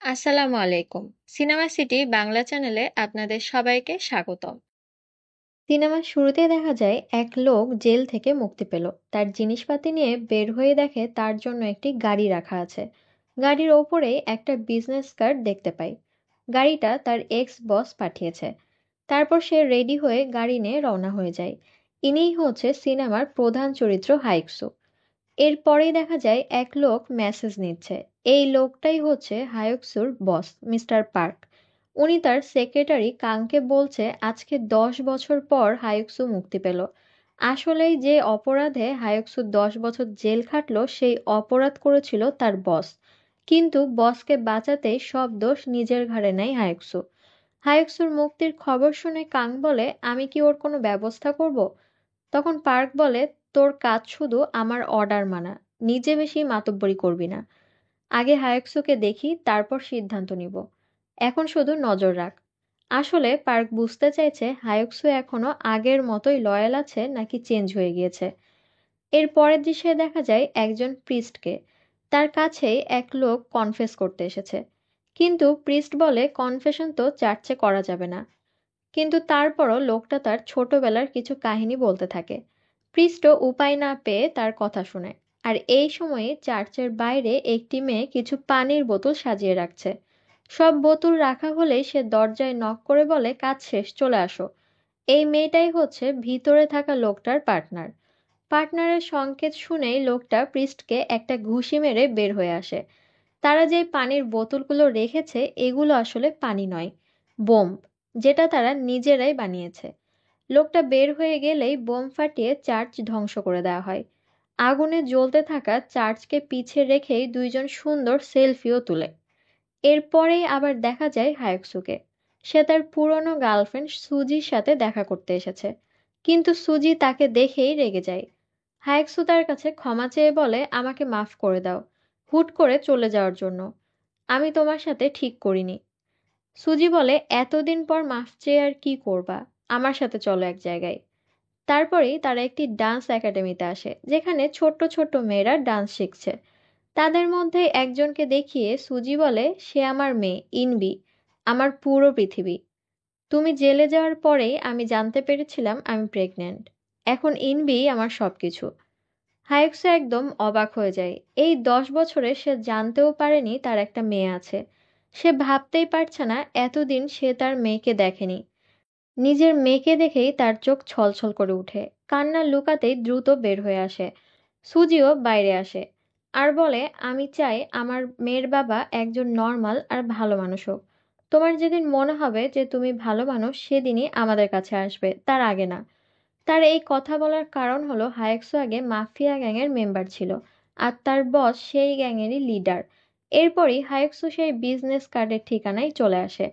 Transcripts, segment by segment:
আসসালামু আলাইকুম। Cinema city Bangla চ্যানেলে আপনাদের সবাইকে স্বাগতম। সিনেমার শুরুতেই দেখা যায় এক লোক জেল থেকে মুক্তি পেল। তার জিনিসপাতি নিয়ে বের হয়ে দেখে তার জন্য একটি গাড়ি রাখা আছে। গাড়ির ওপরে একটা বিজনেস কার্ড দেখতে পাই। গাড়িটা তার এক্স বস পাঠিয়েছে। তারপর সে রেডি হয়ে গাড়ি নিয়ে রওনা হয়ে যায়। ইনিই হচ্ছে সিনেমার প্রধান চরিত্র হাইকসু। এরপরেই দেখা যায় এক লোক মেসেজ নিচ্ছে। এই লোকটাই হচ্ছে হায়কসুর বস মিস্টার পার্ক। উনি তার সেক্রেটারি কাংকে বলছে আজকে 10 বছর পর হায়কসু মুক্তি পেল। আসলেই যে অপরাধে হায়কসু 10 বছর জেল খাটলো সেই অপরাধ করেছিল তার বস। কিন্তু বসকে বাঁচাতেই সব দোষ নিজের ঘাড়ে নেয় হায়কসু। হায়কসুর মুক্তির খবর শুনে কাং বলে আমি কি ওর কোনো ব্যবস্থা করব। তখন পার্ক বলে তোর কাজ শুধু আমার অর্ডার মানা। নিজে বেশি মাতব্বরি করবি না। আগে হায়াকসুকে দেখি তারপর সিদ্ধান্ত নিব। এখন শুধু নজর রাখ। আসলে পার্ক বুঝতে চাইছে হায়াকসু এখনো আগের মতোই লয়াল আছে নাকি চেঞ্জ হয়ে গিয়েছে। এর পরের দৃশ্যে দেখা যায় একজন প্রিস্টকে। তার কাছেই এক লোক কনফেস করতে এসেছে। কিন্তু প্রিস্ট বলে কনফেশন তো চার্চে করা যাবে না। কিন্তু তারপরও লোকটা তার ছোটবেলার কিছু কাহিনী বলতে থাকে। পৃষ্ঠ উপায় না পেয়ে তার কথা শুনে। আর এই সময়ে চার্চের বাইরে একটি মেয়ে কিছু পানির বোতল সাজিয়ে রাখছে। সব বোতল রাখা হলেই সে দরজায় নক করে বলে কাজ শেষ, চলে আসো। এই মেয়েটাই হচ্ছে ভিতরে থাকা লোকটার পার্টনার। পার্টনারের সংকেত শুনেই লোকটা পৃষ্ঠকে একটা ঘুষি মেরে বের হয়ে আসে। তারা যে পানির বোতলগুলো রেখেছে এগুলো আসলে পানি নয়, বোম, যেটা তারা নিজেরাই বানিয়েছে। লোকটা বের হয়ে গেলেই বোম ফাটিয়ে চার্চ ধ্বংস করে দেওয়া হয়। আগুনে জ্বলতে থাকা চার্চকে পিছে রেখেই দুইজন সুন্দর সেলফিও তুলে। এরপরেই আবার দেখা যায় হায়কসুকে। সে তার পুরনো গার্লফ্রেন্ড সুজির সাথে দেখা করতে এসেছে। কিন্তু সুজি তাকে দেখেই রেগে যায়। হায়কসু তার কাছে ক্ষমা চেয়ে বলে আমাকে মাফ করে দাও হুট করে চলে যাওয়ার জন্য। আমি তোমার সাথে ঠিক করিনি। সুজি বলে এতদিন পর মাফ চেয়ে আর কি করবা, আমার সাথে চলো এক জায়গায়। তারপরেই তারা একটি ডান্স একাডেমিতে আসে যেখানে ছোট্ট ছোট্ট মেয়েরা ডান্স শিখছে। তাদের মধ্যে একজনকে দেখিয়ে সুজি বলে সে আমার মেয়ে ইনবি, আমার পুরো পৃথিবী। তুমি জেলে যাওয়ার পরেই আমি জানতে পেরেছিলাম আমি প্রেগনেন্ট। এখন ইনবি আমার সবকিছু। হায়েক্সো একদম অবাক হয়ে যায়। এই 10 বছরে সে জানতেও পারেনি তার একটা মেয়ে আছে। সে ভাবতেই পারছে না এতদিন সে তার মেয়েকে দেখেনি। নিজের মেয়েকে দেখেই তার চোখ ছলছল করে ওঠে। কান্না লুকাতেই দ্রুত বের হয়ে আসে। সুজিও বাইরে আসে আর বলে আমি চাই আমার মেয়ের বাবা একজন নর্মাল আর ভালো মানুষ হোক। তোমার যেদিন মনে হবে যে তুমি ভালো মানুষ সেদিনই আমাদের কাছে আসবে, তার আগে না। তার এই কথা বলার কারণ হলো হায়েক্সো আগে মাফিয়া গ্যাংয়ের মেম্বার ছিল। আর তার বস সেই গ্যাংয়েরই লিডার। এরপরই হায়েক্সো সেই বিজনেস কার্ডের ঠিকানায় চলে আসে,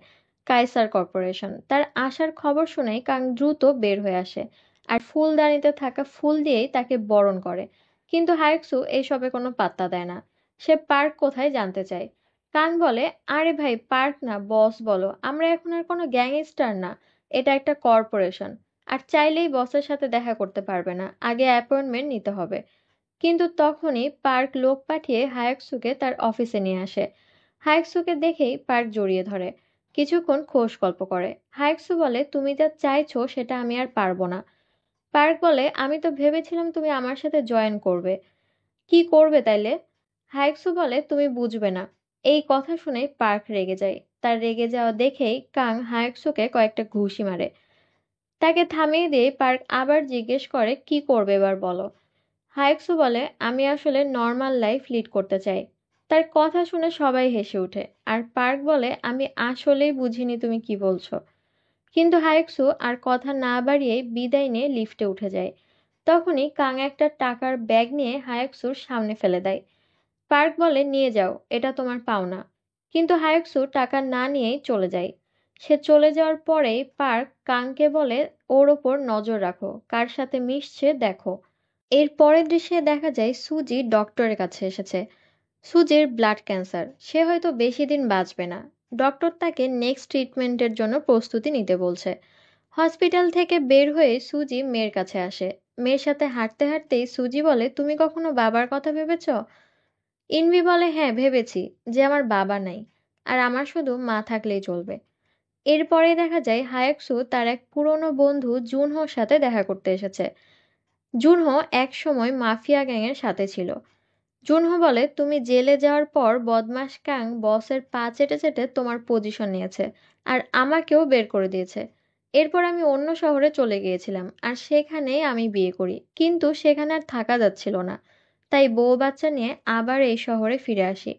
কাইসার কর্পোরেশন। তার আসার খবর শুনেই কাং দ্রুত বের হয়ে আসে আর ফুলদানিতে থাকা ফুল দিয়েই তাকে বরণ করে। কিন্তু হায়েক্সু এসবে কোনো পাত্তা দেয় না। সে পার্ক কোথায় জানতে চায়। কাং বলে আরে ভাই পার্ক না বস বলো, আমরা এখন আর কোনো গ্যাংস্টার না, এটা একটা কর্পোরেশন। আর চাইলেই বসের সাথে দেখা করতে পারবে না, আগে অ্যাপয়েন্টমেন্ট নিতে হবে। কিন্তু তখনই পার্ক লোক পাঠিয়ে হায়াকসুকে তার অফিসে নিয়ে আসে। হায়াকসুকে দেখেই পার্ক জড়িয়ে ধরে। কিছুক্ষণ খোশ গল্প করে। হায়াকসু বলে তুমি যা চাইছো সেটা আমি আর পারবো না। পার্ক বলে আমি তো ভেবেছিলাম তুমি আমার সাথে জয়েন করবে। কি করবে তাইলে? হায়াকসু বলে তুমি বুঝবে না। এই কথা শুনে পার্ক রেগে যায়। তার রেগে যাওয়া দেখেই কাং হায়াকসুকে কয়েকটা ঘুষি মারে। তাকে থামিয়ে দিয়ে পার্ক আবার জিজ্ঞেস করে কি করবে এবার বলো। হায়েক্সু বলে আমি আসলে নর্মাল লাইফ লিড করতে চাই। তার কথা শুনে সবাই হেসে ওঠে। আর পার্ক বলে আমি আসলেই বুঝিনি তুমি কি বলছো। কিন্তু হায়েক্সু আর কথা না বাড়িয়ে বিদায় নিয়ে লিফটে উঠে যায়। তখনই কাং একটা টাকার ব্যাগ নিয়ে হায়েক্সুর সামনে ফেলে দেয়। পার্ক বলে নিয়ে যাও, এটা তোমার পাওনা। কিন্তু হায়েক্সু টাকা না নিয়েই চলে যায়। সে চলে যাওয়ার পরেই পার্ক কাংকে বলে ওর ওপর নজর রাখো, কার সাথে মিশছে দেখো। এর পরের দৃশ্যে দেখা যায় সুজি ডক্টরের কাছে এসেছে। সুজির ব্লাড ক্যান্সার, সে হয়তো বেশি দিন বাঁচবে না। ডক্টর তাকে নেক্সট ট্রিটমেন্টের জন্য প্রস্তুতি নিতে বলছে। হসপিটাল থেকে বের হয়ে সুজি মেয়ের কাছে আসে। মেয়ের সাথে হাঁটতে হাঁটতেই সুজি বলে তুমি কখনো বাবার কথা ভেবেছ? ইনভি বলে হ্যাঁ ভেবেছি, যে আমার বাবা নাই। আর আমার শুধু মা থাকলেই চলবে। এরপরে দেখা যায় হায়াকসু তার এক পুরনো বন্ধু জুনহোর সাথে দেখা করতে এসেছে। জুনহো একসময় মাফিয়া গ্যাংয়ের সাথে ছিল। জুনহো বলে, তুমি জেলে যাওয়ার পর বদমাস কাং বসের পা চেটে চেটে তোমার পজিশন নিয়েছে, আর আমাকেও বের করে দিয়েছে। এরপর আমি অন্য শহরে চলে গিয়েছিলাম, আর সেখানেই আমি বিয়ে করি, কিন্তু সেখানে আর থাকা যাচ্ছিল না। তাই বউ বাচ্চা নিয়ে আবার এই শহরে ফিরে আসি।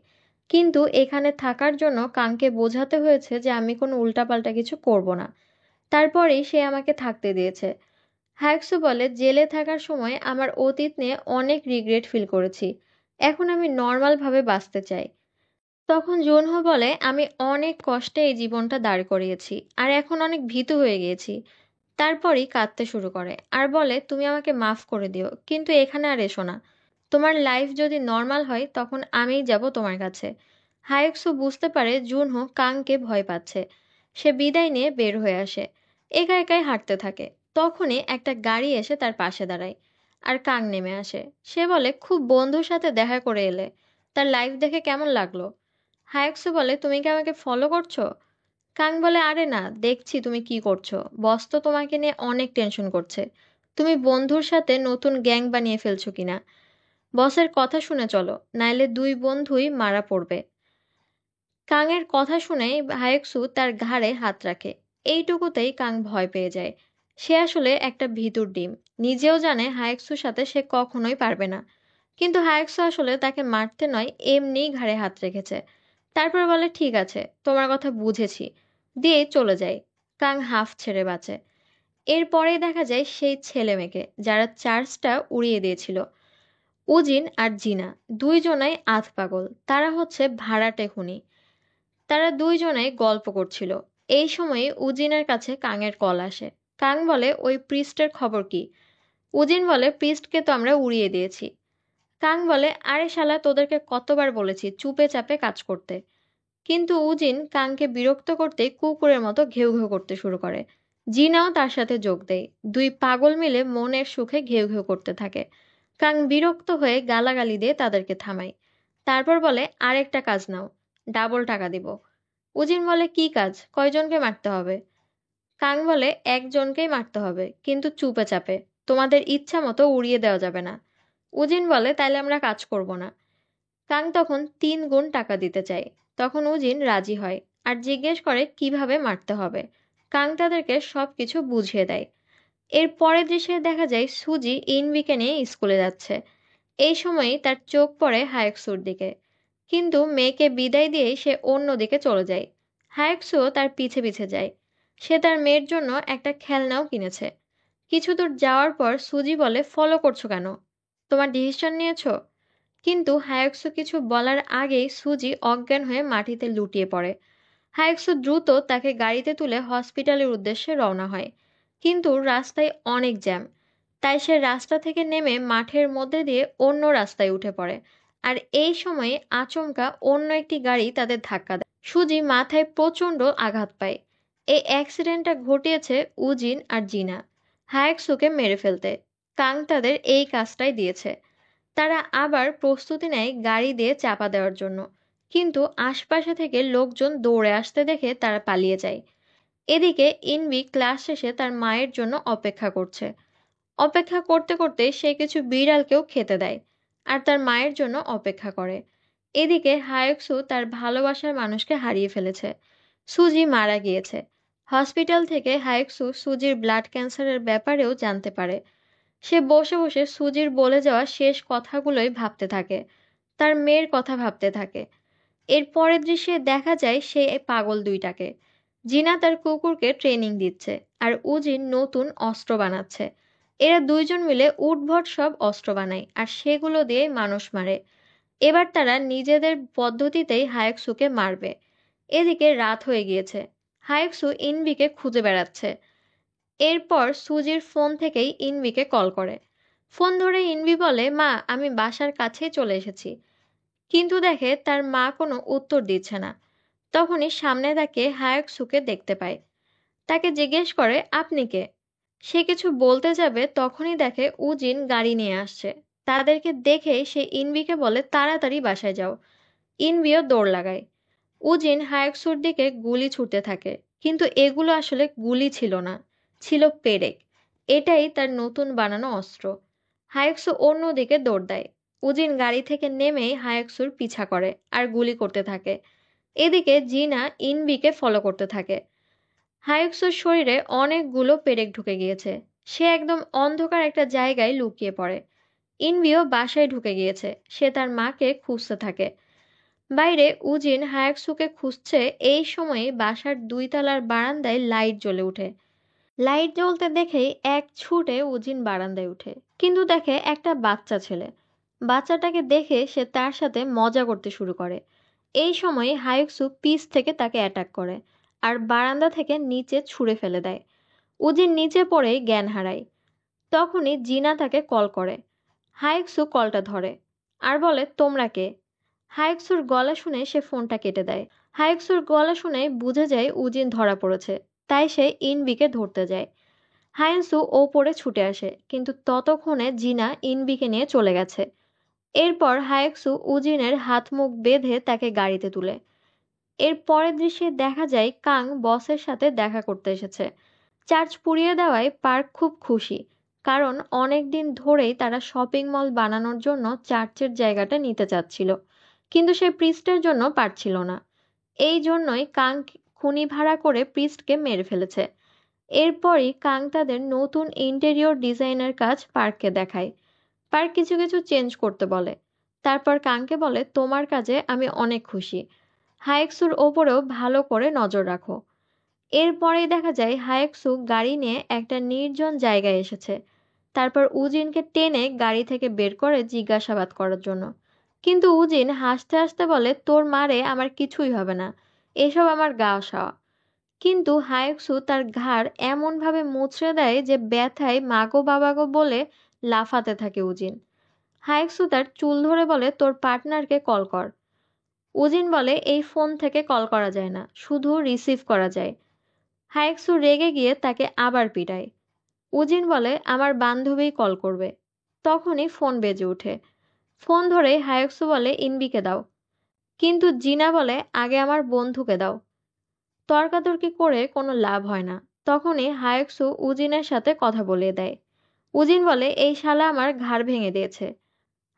কিন্তু এখানে থাকার জন্য কাংকে বোঝাতে হয়েছে যে আমি কোনো উল্টাপাল্টা কিছু করব না। তারপরেই সে আমাকে থাকতে দিয়েছে। হায়াকসু বলে, জেলে থাকার সময় আমার অতীত নিয়ে অনেক রিগ্রেট ফিল করেছি। এখন আমি নর্মাল ভাবে বাঁচতে চাই। তখন জুনহো বলে, আমি অনেক কষ্টে এই জীবনটা দাঁড় করিয়েছি, আর এখন অনেক ভীতু হয়ে গিয়েছি। তারপরই কাঁদতে শুরু করে আর বলে, তুমি আমাকে মাফ করে দিও, কিন্তু এখানে আর এসো না। তোমার লাইফ যদি নর্মাল হয় তখন আমিই যাব তোমার কাছে। হায়াকসু বুঝতে পারে জুনহো কাংকে ভয় পাচ্ছে। সে বিদায় নিয়ে বের হয়ে আসে। একা একাই হাঁটতে থাকে। তখনই একটা গাড়ি এসে তার পাশে দাঁড়ায়, আর কাং নেমে আসে। সে বলে, খুব বন্ধুর সাথে দেখা করে এলে, তার লাইফ দেখে কেমন লাগলো? হায়াকসু বলে, তুমি কি আমাকে ফলো করছো? কাং বলে, আরে না, দেখছি তুমি কি করছো। বস তো তোমাকে নিয়ে অনেক টেনশন করছে। তুমি বন্ধুর সাথে নতুন গ্যাং বানিয়ে ফেলছো কিনা। বসের কথা শুনে চলো, নাইলে দুই বন্ধুই মারা পড়বে। কাংয়ের কথা শুনেই হায়েকসু তার ঘাড়ে হাত রাখে। এইটুকুতেই কাং ভয় পেয়ে যায়। সে আসলে একটা ভীতুর ডিম। নিজেও জানে হায়েকসুর সাথে সে কখনোই পারবে না। কিন্তু হায়েকসু আসলে তাকে মারতে নয়, এমনিই ঘাড়ে হাত রেখেছে। তারপর বলে, ঠিক আছে, তোমার কথা বুঝেছি, দিয়ে চলে যায়। কাং হাঁফ ছেড়ে বাঁচে। এরপরেই দেখা যায় সেই ছেলে মেয়েকে যারা চার্চটা উড়িয়ে দিয়েছিল। উজিন আর জিনা দুইজনাই আধ পাগল। তারা হচ্ছে ভাড়াটে খুনি। তারা দুইজনেই গল্প করছিল। এই সময়ে উজিনের কাছে কাংয়ের কল আসে। কাং বলে, ওই প্রিস্টের খবর কি? উজিন বলে, প্রিস্টকে তো আমরা উড়িয়ে দিয়েছি। কাং বলে, আরে শালা, তোদেরকে কতবার বলেছি চুপে চাপে কাজ করতে। কিন্তু উজিন কাংকে বিরক্ত করতে কুকুরের মতো ঘেউ ঘেউ করতে শুরু করে। জিনাও তার সাথে যোগ দেয়। দুই পাগল মিলে মনের সুখে ঘেউ ঘেউ করতে থাকে। কাং বিরক্ত হয়ে গালাগালি দিয়ে তাদেরকে থামায়। তারপর বলে, আরেকটা কাজ নাও, ডাবল টাকা দিব। উজিন বলে, কি কাজ? কয়জনকে মারতে হবে? কাং বলে, একজনকেই মারতে হবে, কিন্তু চুপে চাপে। তোমাদের ইচ্ছা মতো উড়িয়ে দেওয়া যাবে না। উজিন বলে, তাইলে আমরা কাজ করব না। কাং তখন 3 গুণ টাকা দিতে চায়। তখন উজিন রাজি হয়, আর জিজ্ঞেস করে কিভাবে মারতে হবে। কাং তাদেরকে সবকিছু বুঝিয়ে দেয়। এর পরের দৃশ্যে দেখা যায় সুজি ইনবিকে নিয়ে স্কুলে যাচ্ছে। এই সময়ই তার চোখ পড়ে হায়াকসুর দিকে। কিন্তু মেয়েকে বিদায় দিয়েই সে অন্যদিকে চলে যায়। হায়াকসুও তার পিছে পিছে যায়। সে তার মেয়ের জন্য একটা খেলনাও কিনেছে। কিছু দূর যাওয়ার পর সুজি বলে, ফলো করছো কেন? তোমার ডিসিশন নিয়েছো? কিন্তু হায়াকসু কিছু বলার আগেই সুজি অজ্ঞান হয়ে মাটিতে লুটিয়ে পড়ে। হায়াকসু দ্রুত তাকে গাড়িতে তুলে হসপিটালের উদ্দেশ্যে রওনা হয়। কিন্তু রাস্তায় অনেক জ্যাম। তাই সে রাস্তা থেকে নেমে মাঠের মধ্যে দিয়ে অন্য রাস্তায় উঠে পড়ে। আর এই সময়ে আচমকা অন্য একটি গাড়ি তাদের ধাক্কা দেয়। সুজি মাথায় প্রচণ্ড আঘাত পায়। এই অ্যাক্সিডেন্টটা ঘটিয়েছে উজিন আর জিনা, হায়াকসুকে মেরে ফেলতে। কাং তাদের এই কাজটাই দিয়েছে। তারা আবার প্রস্তুতি নেয় গাড়ি দিয়ে চাপা দেওয়ার জন্য। কিন্তু আশপাশে থেকে লোকজন দৌড়ে আসতে দেখে তারা পালিয়ে যায়। এদিকে ইনবি ক্লাস শেষে তার মায়ের জন্য অপেক্ষা করছে। অপেক্ষা করতে করতে সে কিছু বিড়ালকেও খেতে দেয়, আর তার মায়ের জন্য অপেক্ষা করে। এদিকে হায়াকসু তার ভালোবাসার মানুষকে হারিয়ে ফেলেছে। সুজি মারা গিয়েছে। হসপিটাল থেকে হায়াকসু সুজির ব্লাড ক্যান্সারের ব্যাপারেও জানতে পারে। সে বসে বসে সুজির বলে যাওয়া শেষ কথাগুলোই ভাবতে থাকে। তার মেয়ের কথা ভাবতে থাকে। এর পরের দৃশ্যে দেখা যায় সে পাগল দুইটাকে। জিনা তার কুকুরকে ট্রেনিং দিচ্ছে, আর উজিন নতুন অস্ত্র বানাচ্ছে। এরা দুইজন মিলে উদ্ভট সব অস্ত্র বানায়, আর সেগুলো দিয়ে মানুষ মারে। এবার তারা নিজেদের পদ্ধতিতেই হায়াকসুকে মারবে। এদিকে রাত হয়ে গিয়েছে। হায়াকসু ইনবিকে খুঁজে বেড়াচ্ছে। এরপর সুজির ফোন থেকেই ইনবিকে কল করে। ফোন ধরে ইনবি বলে, মা, আমি বাসার কাছেই চলে এসেছি। কিন্তু দেখে তার মা কোনো উত্তর দিচ্ছে না। তখনই সামনে তাকে হায়াকসুকে দেখতে পায়। তাকে জিজ্ঞেস করে, আপনি কে? সে কিছু বলতে যাবে তখনই দেখে উজিন গাড়ি নিয়ে আসছে। তাদেরকে দেখেই সে ইনবিকে বলে, তাড়াতাড়ি বাসায় যাও। ইনবিও দৌড় লাগায়। উজিন হায়াকসুর দিকে গুলি ছুটতে থাকে, কিন্তু এগুলো আসলে গুলি ছিল না, ছিল পেরেক। এটাই তার নতুন বানানো অস্ত্র। হায়াকসু অন্যদিকে দৌড় দেয়। উজিন গাড়ি থেকে নেমেই হায়াকসুর পিছা করে আর গুলি করতে থাকে। এদিকে জিনা ইনবিকে ফলো করতে থাকে। হায়াকসুর শরীরে অনেকগুলো পেরেক ঢুকে গিয়েছে। সে একদম অন্ধকার একটা জায়গায় লুকিয়ে পড়ে। ইনবিও বাসায় ঢুকে গিয়েছে। সে তার মাকে খুঁজতে থাকে। বাইরে উজিন হায়াকসুকে খুঁজছে। এই সময়ে বাসার ২ তলার বারান্দায় লাইট জ্বলে ওঠে। লাইট জ্বলতে দেখেই এক ছুটে উজিন বারান্দায় উঠে, কিন্তু দেখে একটা বাচ্চা ছেলে। বাচ্চাটাকে দেখে সে তার সাথে মজা করতে শুরু করে। এই সময় হায়াকসু পিছ থেকে তাকে অ্যাটাক করে আর বারান্দা থেকে নিচে ছুঁড়ে ফেলে দেয়। উজিন নিচে পড়েই জ্ঞান হারায়। তখনই জিনা তাকে কল করে। হায়াকসু কলটা ধরে আর বলে, তোমরা কে? হায়াকসুর গলা শুনে সে ফোনটা কেটে দেয়। হায়াকসুর গলা শুনে বুঝে যায় উজিন ধরা পড়েছে, তাই সে ইনবিকে ধরতে যায়। হায়ানসু ওপরে ছুটে আসে, কিন্তু ততক্ষণে জিনা ইনবিকে নিয়ে চলে গেছে। এরপর হায়াকসু উজিনের হাত মুখ বেঁধে তাকে গাড়িতে তুলে। এর পরের দৃশ্যে দেখা যায় কাং বসের সাথে দেখা করতে এসেছে। চার্জ পুড়িয়ে দেওয়ায় পার্ক খুব খুশি, কারণ অনেক দিন ধরেই তারা শপিং মল বানানোর জন্য চার্চের জায়গাটা নিতে চাচ্ছিল, কিন্তু সে প্রিস্টের জন্য পারছিল না। এই জন্যই কাং খুনি ভাড়া করে প্রিস্টকে মেরে ফেলেছে। এরপরই কাং তাদের নতুন ইন্টেরিয়র ডিজাইনের কাজ পার্ককে দেখায়। পার্ক কিছু কিছু চেঞ্জ করতে বলে। তারপর কাংকে বলে, তোমার কাজে আমি অনেক খুশি। হায়াকসুর ওপরেও ভালো করে নজর রাখো। এরপরেই দেখা যায় হায়াকসু গাড়ি নিয়ে একটা নির্জন জায়গায় এসেছে। তারপর উজিনকে টেনে গাড়ি থেকে বের করে জিজ্ঞাসাবাদ করার জন্য। কিন্তু উজিন হাসতে হাসতে বলে, তোর মারে আমার কিছুই হবে না, এসব আমার গা সওয়া। কিন্তু হায়াকসু তার ঘাড় এমনভাবে মুচড়ে দেয় যে ব্যথায় মাগো বাবাগো বলে লাফাতে থাকে উজিন। হায়াকসু তার চুল ধরে বলে, তোর পার্টনারকে কল কর। উজিন বলে, এই ফোন থেকে কল করা যায় না, শুধু রিসিভ করা যায়। হায়াকসু রেগে গিয়ে তাকে আবার পিটায়। উজিন বলে, আমার বান্ধবী কল করবে। তখনই ফোন বেজে ওঠে। ফোন ধরে হায়াকসু বলে, ইনবিকে দাও। কিন্তু জিনা বলে, আগে আমার বন্ধুকে দাও। তর্কাতর্কি করে কোনো লাভ হয় না। তখনই হায়াকসু উজিনের সাথে কথা বলিয়ে দেয়। উজিন বলে, এই শালা আমার ঘাড় ভেঙে দিয়েছে।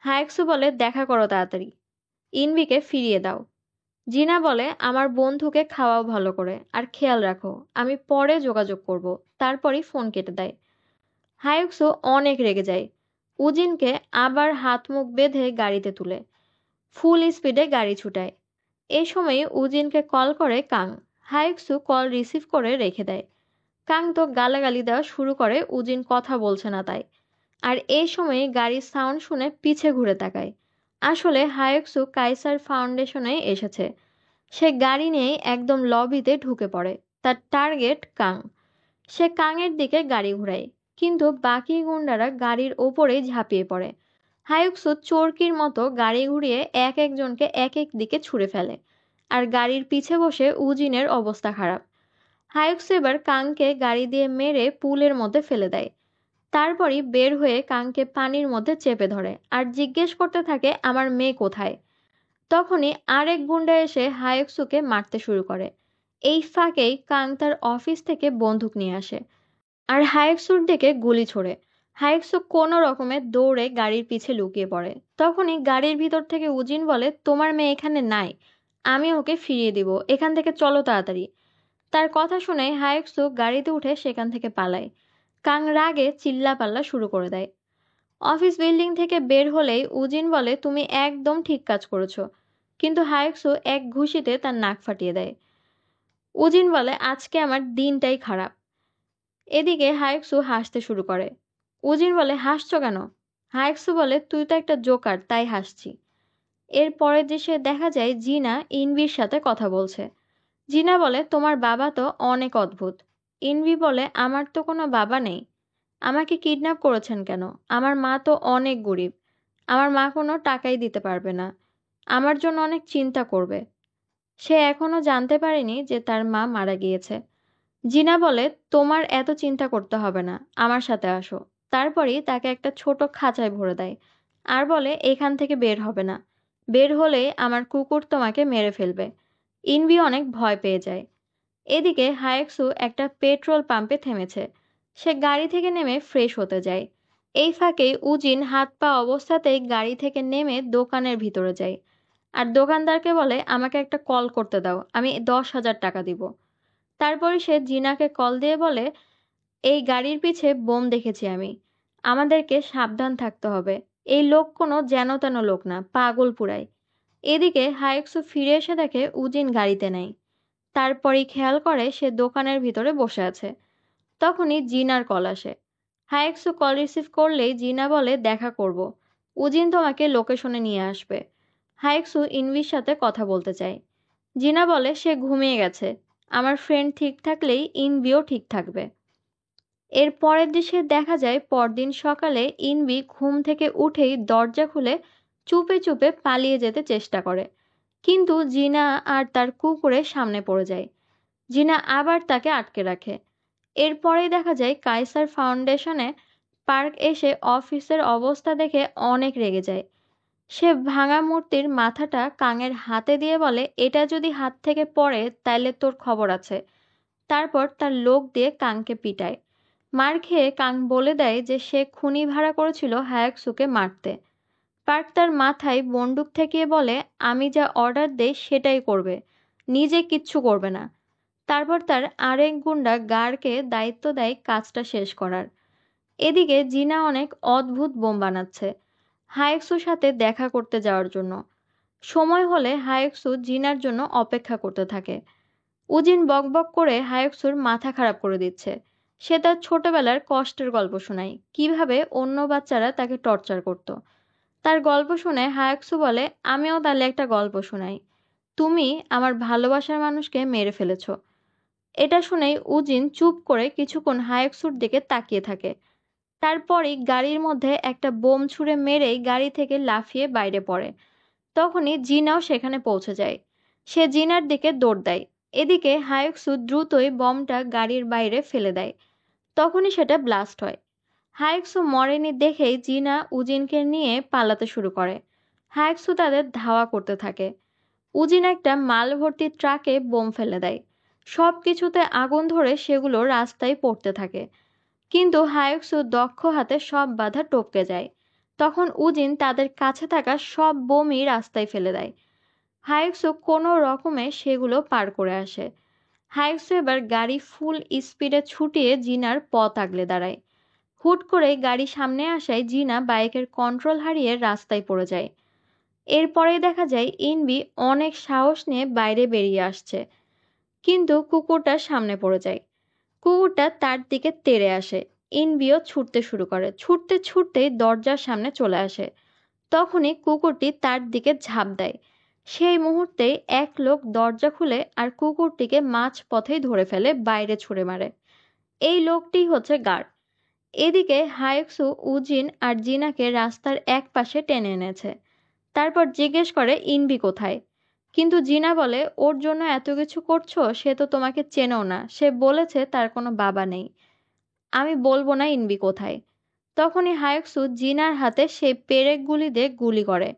হায়াকসু বলে, দেখা করো তাড়াতাড়ি, ইনবিকে ফিরিয়ে দাও। জিনা বলে, আমার বন্ধুকে খাওয়াও ভালো করে, আর খেয়াল রাখো, আমি পরে যোগাযোগ করব। তারপরই ফোন কেটে দেয়। হায়াকসু অনেক রেগে যায়। উজিনকে আবার হাত মুখ বেঁধে গাড়িতে তুলে ফুল স্পিডে গাড়ি ছুটায়। এই সময় উজিনকে কল করে কাং। হায়াকসু কল রিসিভ করে রেখে দেয়। কাং তো গালাগালি দেওয়া শুরু করে, উজিন কথা বলছে না তাই। আর এই সময় গাড়ির সাউন্ড শুনে পিছে ঘুরে তাকায়। আসলে হায়াকসু কাইসার ফাউন্ডেশনে এসেছে। সে গাড়ি নিয়ে একদম লবিতে ঢুকে পড়ে। তার টার্গেট কাং। সে কাংয়ের দিকে গাড়ি ঘুরায়, কিন্তু বাকি গুন্ডারা গাড়ির ওপরেই ঝাঁপিয়ে পড়ে। হায়াকসু চোরকির মতো গাড়ি ঘুরিয়ে এক একজনকে এক এক দিকে ছুঁড়ে ফেলে। আর গাড়ির পিছে বসে উজিনের অবস্থা খারাপ। হায়াকসু এবার কাংকে গাড়ি দিয়ে মেরে পুলের মধ্যে ফেলে দেয়। তারপরই বের হয়ে কাংকে পানির মধ্যে চেপে ধরে আর জিজ্ঞেস করতে থাকে, আমার মেয়ে কোথায়? তখনই আরেক গুন্ডা এসে হায়াকসুকে মারতে শুরু করে। এই ফাঁকেই কাং তার অফিস থেকে বন্দুক নিয়ে আসে আর হায়াকসুর দিকে গুলি ছোড়ে। হায়াকসু কোনো রকমে দৌড়ে গাড়ির পিছে লুকিয়ে পড়ে। তখনই গাড়ির ভিতর থেকে উজিন বলে, তোমার মেয়ে এখানে নাই, আমি ওকে ফিরিয়ে দিব, এখান থেকে চলো তাড়াতাড়ি। তার কথা শুনে হায়াকসু গাড়িতে উঠে সেখান থেকে পালায়। কাং রাগে চিল্লাপাল্লা শুরু করে দেয়। অফিস বিল্ডিং থেকে বের হলেই উজিন বলে, তুমি একদম ঠিক কাজ করেছো। কিন্তু হায়াকসু এক ঘুষিতে তার নাক ফাটিয়ে দেয়। উজিন বলে, আজকে আমার দিনটাই খারাপ। এদিকে হায়াকসু হাসতে শুরু করে। উজিন বলে, হাসছো কেন? হায়াকসু বলে, তুই তো একটা জোকার, তাই হাসছি। এর পরের দৃশ্যে দেখা যায় জিনা ইনবির সাথে কথা বলছে। জিনা বলে, তোমার বাবা তো অনেক অদ্ভুত। ইনবি বলে, আমার তো কোনো বাবা নেই। আমাকে কিডন্যাপ করেছেন কেন? আমার মা তো অনেক গরিব। আমার মা কোনো টাকাই দিতে পারবে না। আমার জন্য অনেক চিন্তা করবে। সে এখনো জানতে পারেনি যে তার মা মারা গিয়েছে। জিনা বলে, তোমার এত চিন্তা করতে হবে না, আমার সাথে আসো। তারপরই তাকে একটা ছোট খাঁচায় ভরে দেয় আর বলে, এখান থেকে বের হবে না। বের হলেই আমার কুকুর তোমাকে মেরে ফেলবে। ইনবি অনেক ভয় পেয়ে যায়। এদিকে হায়েক্সু একটা পেট্রোল পাম্পে থেমেছে। সে গাড়ি থেকে নেমে ফ্রেশ হতে যায়। এই ফাঁকেই উজিন হাত পা অবস্থাতেই গাড়ি থেকে নেমে দোকানের ভিতরে যায় আর দোকানদারকে বলে, আমাকে একটা কল করতে দাও, আমি 10,000 টাকা দিব। তারপরে সে জিনাকে কল দিয়ে বলে, এই গাড়ির পিছে বোম দেখেছি আমি, আমাদেরকে সাবধান থাকতে হবে। এই লোক কোনো যেন তেন লোক না, পাগল পুরাই। এদিকে হায়েক্সু ফিরে এসে দেখে উজিন গাড়িতে নেই। তারপরেই খেয়াল করে সে দোকানের ভিতরে বসে আছে। তখনই জিনার কল আসে। হায়েক্সু কল রিসিভ করলেই জিনা বলে, দেখা করব, উজিন তোমাকে লোকেশনে নিয়ে আসবে। হায়েক্সু ইনভির সাথে কথা বলতে চায়। জিনা বলে সে ঘুমিয়ে গেছে, আমার ফ্রেন্ড ঠিক থাকলেই ইনবিও ঠিক থাকবে। এর পরের দৃশ্যে দেখা যায় পরদিন সকালে ইনবি ঘুম থেকে উঠেই দরজা খুলে চুপে চুপে পালিয়ে যেতে চেষ্টা করে, কিন্তু জিনা আর তার কুকুরের সামনে পড়ে যায়। জিনা আবার তাকে আটকে রাখে। এরপরেই দেখা যায় কাইসার ফাউন্ডেশনে পার্ক এসে অফিসের অবস্থা দেখে অনেক রেগে যায়। সে ভাঙা মূর্তির মাথাটা কাঙের হাতে দিয়ে বলে, এটা যদি হাত থেকে পড়ে তাইলে তোর খবর আছে। তারপর তার লোক দিয়ে কাংকে পিটায়। মার খেয়ে কাং বলে দেয় যে সে খুনি ভাড়া করেছিল হায়াকসুকে মারতে। পার্ক তার মাথায় বন্দুক ঠেকিয়ে বলে, আমি যা অর্ডার দেই সেটাই করবে, নিজে কিচ্ছু করবে না। তারপর তার আরেক গুন্ডা গার্ডকে দায়িত্ব দেয় কাজটা শেষ করার। এদিকে জিনা অনেক অদ্ভুত বোম বানাচ্ছে হায়েক্সুর সাথে দেখা করতে যাওয়ার জন্য। সময় হলে হায়েক্সু জিনার জন্য অপেক্ষা করতে থাকে। উজিন বকবক করে হায়েক্সুর মাথা খারাপ করে দিচ্ছে। সে তার ছোটবেলার কষ্টের গল্প শোনায়, কিভাবে অন্য বাচ্চারা তাকে টর্চার করত। তার গল্প শুনে হায়েক্সু বলে, আমিও তাহলে একটা গল্প শোনাই, তুমি আমার ভালোবাসার মানুষকে মেরে ফেলেছ। এটা শুনেই উজিন চুপ করে কিছুক্ষণ হায়েক্সুর দিকে তাকিয়ে থাকে। তারপরই গাড়ির মধ্যে একটা বোম ছুঁড়ে মেরেই গাড়ি থেকে লাফিয়ে বাইরে পড়ে। তখনই জিনাও সেখানে পৌঁছে যায়। সে জিনার দিকে দৌড় দেয়। এদিকে হায়েক্সু দ্রুতই বমটা গাড়ির বাইরে ফেলে দেয়। তখনই সেটা ব্লাস্ট হয়। হায়েক্সু মরেনি দেখেই জিনা উজিনকে নিয়ে পালাতে শুরু করে। হায়েক্সু তাদের ধাওয়া করতে থাকে। উজিন একটা মাল ভর্তি ট্রাকে বোম ফেলে দেয়। সব কিছুতে আগুন ধরে সেগুলো রাস্তায় পড়তে থাকে। কিন্তু হায়েক্সু দক্ষ হাতে সব বাধা টপকে যায়। তখন উজিন তাদের কাছে থাকা সব বোমই রাস্তায় ফেলে দেয়। হায়েক্সু কোনো রকমে সেগুলো পার করে আসে। হায়েক্সু এবার গাড়ি ফুল স্পিডে ছুটিয়ে জিনার পথ আগলে দাঁড়ায়। হুট করে গাড়ি সামনে আসায় জিনা বাইকের কন্ট্রোল হারিয়ে রাস্তায় পড়ে যায়। এরপরে দেখা যায় ইনবি অনেক সাহস নিয়ে বাইরে বেরিয়ে আসছে, কিন্তু কুকুরটা সামনে পড়ে যায়। কুকুরটা তার দিকে তেড়ে আসে। ইনবিও ছুটতে শুরু করে, ছুটতে ছুটতেই দরজার সামনে চলে আসে। তখনই কুকুরটি তার দিকে ঝাঁপ দেয়। সেই মুহূর্তেই এক লোক দরজা খুলে আর কুকুরটিকে মাঝ পথেই ধরে ফেলে, বাইরে ছুঁড়ে মারে। এই লোকটি হচ্ছে গার্ড। এদিকে হায়েক্সু উজিন আর জিনাকে রাস্তার এক পাশে টেনে এনেছে। তারপর জিজ্ঞেস করে ইনবি কোথায়। কিন্তু জিনা বলে, ওর জন্য এত কিছু করছো, সে তো তোমাকে চেনেও না, সে বলেছে তার কোনো বাবা নেই, আমি বলবো না ইনবি কোথায়। তখনই হায়েক্সু জিনার হাতে সেই পেরেক গুলি দিয়ে গুলি করে।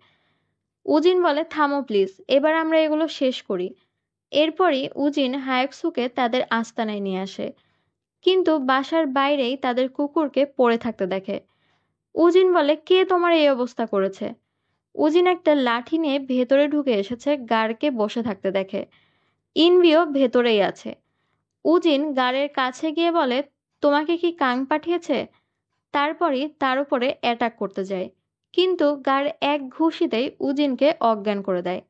উজিন বলে, থামো প্লিজ, এবার আমরা এগুলো শেষ করি। এরপরই উজিন হায়েক্সুকে তাদের আস্তানায় নিয়ে আসে, কিন্তু বাসার বাইরেই তাদের কুকুরকে পড়ে থাকতে দেখে। উজিন বলে, কে তোমার এই অবস্থা করেছে। উজিন একটা লাঠি নিয়ে ভেতরে ঢুকে এসেছে, গার্ডকে বসে থাকতে দেখে। ইনবিও ভেতরেই আছে। উজিন গার্ডের কাছে গিয়ে বলে, তোমাকে কি কাং পাঠিয়েছে। তারপরই তার উপরে অ্যাটাক করতে যায়, কিন্তু গার্ড এক ঘুষিতেই উজিনকে অজ্ঞান করে দেয়।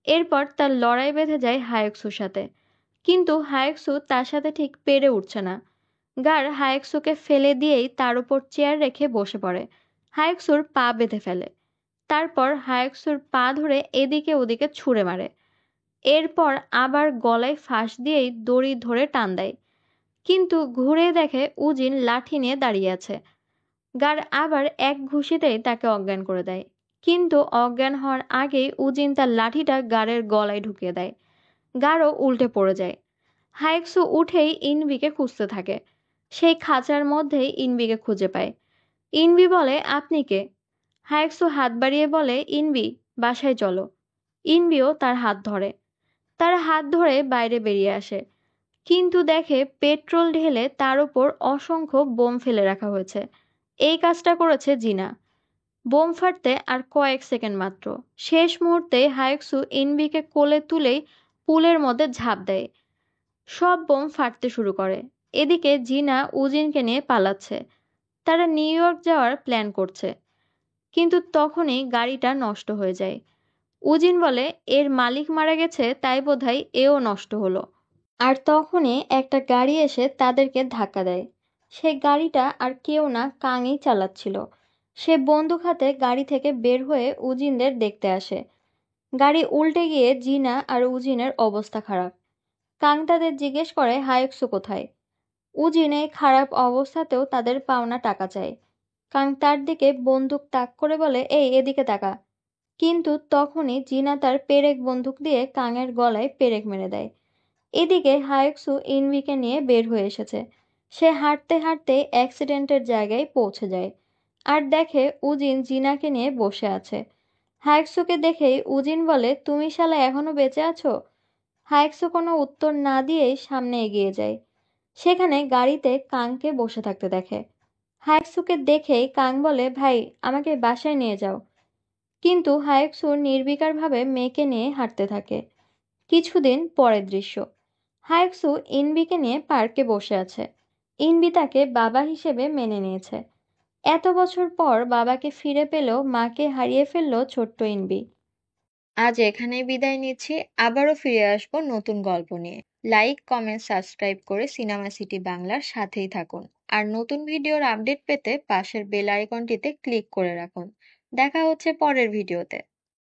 এরপর তার লড়াই বেঁধে যায় হায়েক্সুর সাথে, কিন্তু হায়েক্সু তার সাথে ঠিক পেরে উঠছে না। গার্ড হায়েক্সুকে ফেলে দিয়েই তার উপর চেয়ার রেখে বসে পড়ে। হায়েক্সুর পা বেঁধে ফেলে। তারপর হায়েক্সুর পা ধরে এদিকে ওদিকে ছুঁড়ে মারে। এরপর আবার গলায় ফাঁস দিয়েই দড়ি ধরে টান দেয়, কিন্তু ঘুরে দেখে উজিন লাঠি নিয়ে দাঁড়িয়ে আছে। গার্ড আবার এক ঘুষিতেই তাকে অজ্ঞান করে দেয়, কিন্তু অজ্ঞান হওয়ার আগেই উজিন তার লাঠিটা গার্ডের গলায় ঢুকিয়ে দেয়। গার্ডও উল্টে পড়ে যায়। হায়েক্সু উঠেই ইনবিকে খুঁজতে থাকে। সেই খাঁচার মধ্যেই ইনবিকে খুঁজে পায়। ইনবি বলে, আপনি কে। হায়েক্সু হাত বাড়িয়ে বলে, ইনবি, বাসায় চলো। ইনবিও তার হাত ধরে। তারা হাত ধরে বাইরে বেরিয়ে আসে, কিন্তু দেখে পেট্রোল ঢেলে তার উপর অসংখ্য বোম ফেলে রাখা হয়েছে। এই কাজটা করেছে জিনা। বোম ফাটতে আর কয়েক সেকেন্ড মাত্র। শেষ মুহূর্তে হায়াক্সু ইনবিকে কোলে তুলেই পুলের মধ্যে ঝাঁপ দেয়। সব বোম ফাটতে শুরু করে। এদিকে জিনা উজিনকে নিয়ে পালাচ্ছে। তারা নিউ ইয়র্ক যাওয়ার প্ল্যান করছে, কিন্তু তখনই গাড়িটা নষ্ট হয়ে যায়। উজিন বলে, এর মালিক মারা গেছে, তাই বোধহয় এও নষ্ট হলো। আর তখনই একটা গাড়ি এসে তাদেরকে ধাক্কা দেয়। সে গাড়িটা আর কেউ না, কাংই চালাচ্ছিল। সে বন্দুক হাতে গাড়ি থেকে বের হয়ে উজিনদের দেখতে আসে। গাড়ি উল্টে গিয়ে জিনা আর উজিনের অবস্থা খারাপ। কাং তাদের জিজ্ঞেস করে হায়াক্সু কোথায়। উজিন এই খারাপ অবস্থাতেও তাদের পাওনা টাকা চায়। কাং তার দিকে বন্দুক তাক করে বলে, এই এদিকে তাকা। কিন্তু তখনই জিনা তার পেরেক বন্দুক দিয়ে কাংয়ের গলায় পেরেক মেরে দেয়। এদিকে হায়াক্সু ইনভিকে নিয়ে বের হয়ে এসেছে। সে হাঁটতে হাঁটতে অ্যাক্সিডেন্টের জায়গায় পৌঁছে যায় আর দেখে উজিন জিনাকে নিয়ে বসে আছে। হায়াক্সুকে দেখেই উজিন বলে, তুমি শালা এখনো বেঁচে আছো? হায়াক্সু কোনো উত্তর না দিয়েই সামনে এগিয়ে যায়। সেখানে গাড়িতে কাংকে বসে থাকতে দেখে। হায়াক্সুকে দেখেই কাং বলে, ভাই আমাকে বাসায় নিয়ে যাও। কিন্তু হায়াক্সু নির্বিকারভাবে মেয়েকে নিয়ে হাঁটতে থাকে। কিছুদিন পরের দৃশ্য। হায়াক্সু ইনবিকে নিয়ে পার্কে বসে আছে। ইনবি তাকে বাবা হিসেবে মেনে নিয়েছে। এত বছর পর বাবাকে ফিরে পেলেও মাকে হারিয়ে ফেলল ছোট্ট ইনবি। আজ এখানেই বিদায় নিচ্ছি। আবারও ফিরে আসবো নতুন গল্প নিয়ে। লাইক, কমেন্ট, সাবস্ক্রাইব করে সিনেমা সিটি বাংলার সাথেই থাকুন। আর নতুন ভিডিওর আপডেট পেতে পাশের বেল আইকনটিতে ক্লিক করে রাখুন। দেখা হচ্ছে পরের ভিডিওতে।